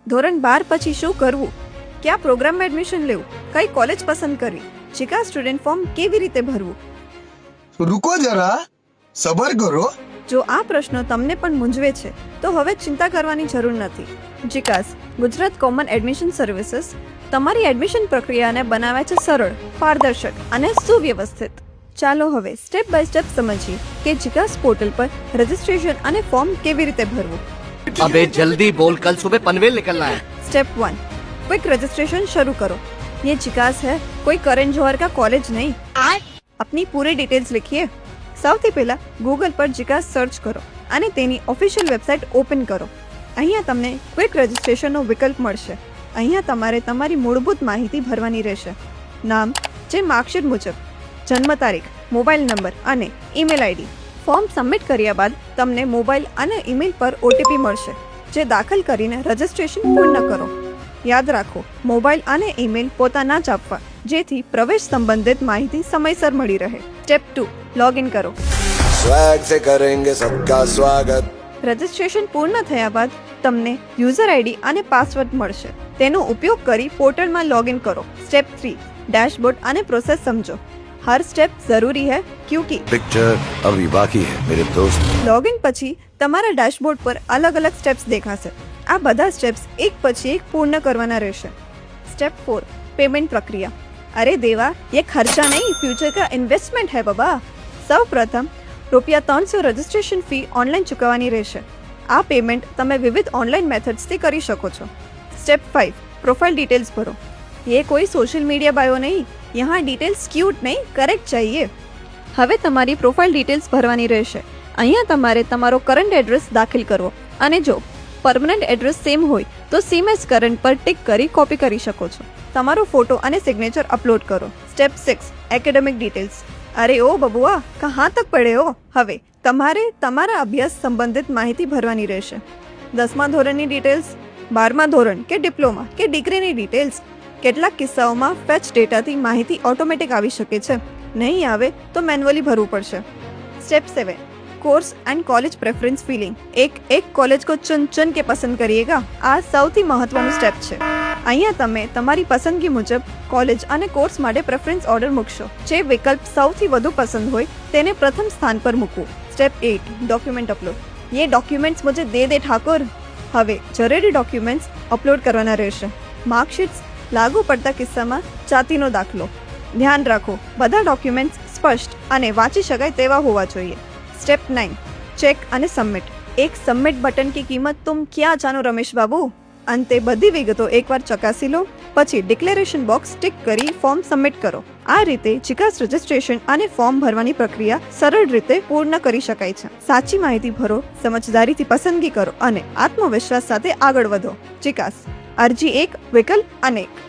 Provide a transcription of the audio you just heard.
ધોરણ 12 પછી શું કરવું, કયા પ્રોગ્રામમાં એડમિશન લેવું, કઈ કોલેજ પસંદ કરવી, જીકાસ સ્ટુડન્ટ ફોર્મ કેવી રીતે ભરવું? रुको जरा सबर करो। જો આ પ્રશ્નો તમને પણ મૂંઝવે છે તો હવે ચિંતા કરવાની જરૂર નથી. જીકાસ ગુજરાત કોમન એડમિશન સર્વિસીસ તમારી એડમિશન પ્રક્રિયાને બનાવે છે સરળ, પારદર્શક અને સુવ્યવસ્થિત. ચાલો હવે સ્ટેપ બાય સ્ટેપ સમજીએ કે જીકાસ પોર્ટલ પર રજિસ્ટ્રેશન અને ફોર્મ કેવી રીતે ભરવું. अबे जल्दी बोल, कल सुबह पनवेल निकलना है। स्टेप 1, क्विक रजिस्ट्रेशन शुरू करो. ये जिकास है, कोई करण जौहर का कॉलेज नहीं. अपनी पूरी डिटेल्स लिखिए. સૌથી પહેલા ગૂગલ પર જીકાસ સર્ચ કરો અને તેની ઓફિશિયલ વેબસાઇટ ઓપન કરો. અહીંયા તમને ક્વિક રજિસ્ટ્રેશનનો વિકલ્પ મળશે. અહીંયા તમારે તમારી મૂળભૂત માહિતી ભરવાની રહેશે. નામ જે માર્કશીટ મુજબ, જન્મ તારીખ, મોબાઈલ નંબર અને ઈમેલ આઈડી. ફોર્મ સબમિટ કર્યા બાદ તમને મોબાઈલ અને ઈમેલ પર ઓટીપી મળશે, જે દાખલ કરીને રજિસ્ટ્રેશન પૂર્ણ કરો. યાદ રાખો, મોબાઈલ અને ઈમેલ પોતાના જ આપવા, જેથી પ્રવેશ સંબંધિત માહિતી સમયસર મળી રહે. સ્ટેપ 2, લોગિન કરો. स्वैग से करेंगे सबका स्वागत। રજિસ્ટ્રેશન પૂર્ણ થયા બાદ તમને યુઝર આઈડી અને પાસવર્ડ મળશે. તેનો ઉપયોગ કરી પોર્ટલમાં લોગિન કરો. સ્ટેપ 3, ડેશબોર્ડ અને પ્રોસેસ સમજો. हर स्टेप जरूरी है क्योंकि पिक्चर अभी बाकी है मेरे दोस्त। लॉगिन પછી તમારા ડેશબોર્ડ પર અલગ અલગ સ્ટેપ્સ દેખાશે. આ બધા સ્ટેપ્સ એક પછી એક પૂર્ણ કરવાના રહેશે. स्टेप 4, पेमेंट प्रक्रिया. अरे देवा, ये खर्चा नहीं, फ्यूचर का इन्वेस्टमेंट है बाबा. સૌ પ્રથમ ₹300 રજિસ્ટ્રેશન ફી ઓનલાઈન ચૂકવવાની રહેશે. આ પેમેન્ટ તમે વિવિધ ઓનલાઈન મેથડ્સથી કરી શકો છો. स्टेप 5, प्रोफाइल डिटेल्स भरो. ये कोई सोशल मीडिया बायो नहीं, यहाँ डिटेल्स क्यूट नहीं, करेक्ट चाहिए. હવે તમારી પ્રોફાઇલ ડિટેલ્સ ભરવાની રહેશે. અહીંયા તમારે તમારો કરંટ એડ્રેસ દાખલ કરવો અને જો પરમનન્ટ એડ્રેસ સેમ હોય તો સેમ એઝ કરંટ પર ટિક કરી કોપી કરી શકો છો. તમારો ફોટો અને સિગ્નેચર અપલોડ કરો. Step 6, academic details. અરે ઓ બબુઆ, કહાં તક પડે હો? હવે તમારે તમારા અભ્યાસ સંબંધિત માહિતી ભરવાની રહેશે. 10મા ધોરણની ડિટેલ્સ, 12મા ધોરણ કે ડિપ્લોમા કે ડિગ્રીની ડિટેલ્સ. કેટલાક કિસ્સાઓમાં ફેચ ડેટાથી માહિતી ઓટોમેટિક આવી શકે છે. નહીં આવે તો મેન્યુઅલી ભરવું પડશે. Step 7, course and college preference filling. एक कॉलेज को चुन चुन के पसंद करिएगा. આ સૌથી મહત્વનું સ્ટેપ છે. અહીંયા તમે તમારી પસંદગી મુજબ કોલેજ અને કોર્સ માટે પ્રેફરન્સ ઓર્ડર મૂકશો. જે વિકલ્પ સૌથી વધુ પસંદ હોય તેને પ્રથમ સ્થાન પર મૂકવું. Step 8, document upload. ये डॉक्यूमेंट्स मुझे दे दे ठाकुर. હવે જરૂરી ડોક્યુમેન્ટ્સ અપલોડ કરવાના રહેશે. માર્કશીટ્સ, લાગુ પડતા કિસ્સામાં જાતિનો દાખલો. ધ્યાન રાખો, બધા ડોક્યુમેન્ટ્સ સ્પષ્ટ અને વાંચી શકાય તેવા હોવા જોઈએ. स्टेप 9, चेक અને સબમિટ. એક સબમિટ બટન की कीमत तुम क्या जानो रमेश बाबू. અંતે બધી વિગતો એકવાર ચકાસી લો, પછી ડિક્લેરેશન બોક્સ ટિક કરી ફોર્મ સબમિટ કરો. આ રીતે જીકાસ રજિસ્ટ્રેશન અને ફોર્મ ભરવાની પ્રક્રિયા સરળ રીતે પૂર્ણ કરી શકાય છે. સાચી માહિતી ભરો, સમજદારીથી પસંદગી કરો અને આત્મવિશ્વાસ સાથે આગળ વધો. જીકાસ, અરજી 1, વિકલ્પ અનેક.